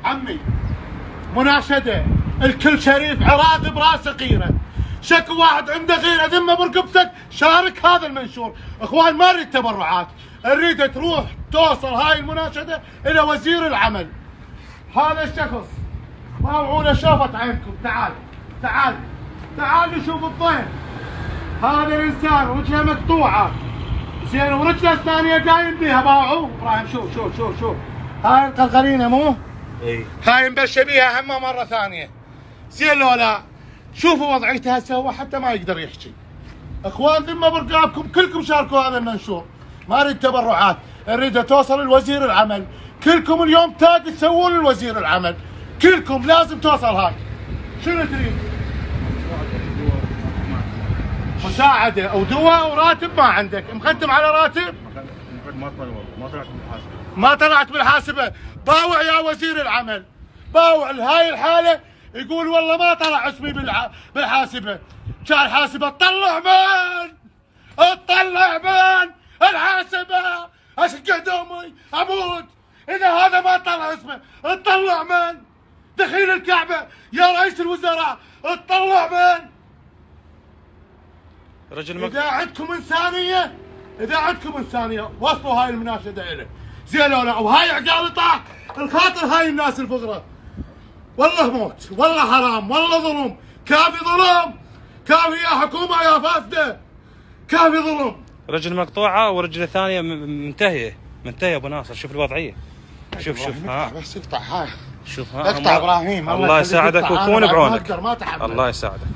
عمي مناشدة، الكل شريف عراق براسه غيرة، شك واحد عنده غيرة ذمة برقبتك شارك هذا المنشور. اخوان ما نريد تبرعات، نريد تروح توصل هاي المناشدة الى وزير العمل. هذا الشخص طاوعونا شافت عينكم، تعال تعال تعال شوف الضيف. هذا الانسان وجهه مقطوعة زين ورجله الثانية قايم بيها باوعوه. ابراهيم شوف شوف شوف شوف هاي القلقلينة مو؟ اي هاي مبشى بيها همه مرة ثانية زين لو لا؟ شوفوا وضعيته هسه هو حتى ما يقدر يحكي. اخوان ذمة برقابكم كلكم شاركوا هذا المنشور، ما اريد تبرعات، اريد توصل لوزير العمل. كلكم اليوم تاج تسوون لوزير العمل، كلكم لازم توصل هاي. شنو تريد؟ مساعدة او دواء او راتب ما عندك؟ مقدم على راتب؟ ما طلعت بالحاسبة. باوع يا وزير العمل، باوع لهاي الحالة. يقول والله ما طلع اسمي بالحاسبة. كان الحاسبة تطلع من؟ تطلع من الحاسبة؟ اشقد امي اموت اذا هذا ما طلع اسمه. تطلع من؟ دخيل الكعبة يا رئيس الوزراء، تطلع من؟ رجل اذا عندكم انسانية، اذا عندكم انسانية وصلوا هاي المناشدة اليه زين ولا؟ وهاي عقال طاق الخاطر هاي الناس الفقراء. والله موت، والله حرام، والله ظلم، كافي ظلم، كافي يا حكومة يا فاسدة، كافي ظلم. رجل مقطوعة ورجل ثانية منتهية ابو ناصر. شوف الوضعية، شوف ها بس اقطع هاي، شوف ها. اقطع ابراهيم، الله يساعدك ويكون بعونك. ما تحمل. الله يساعدك.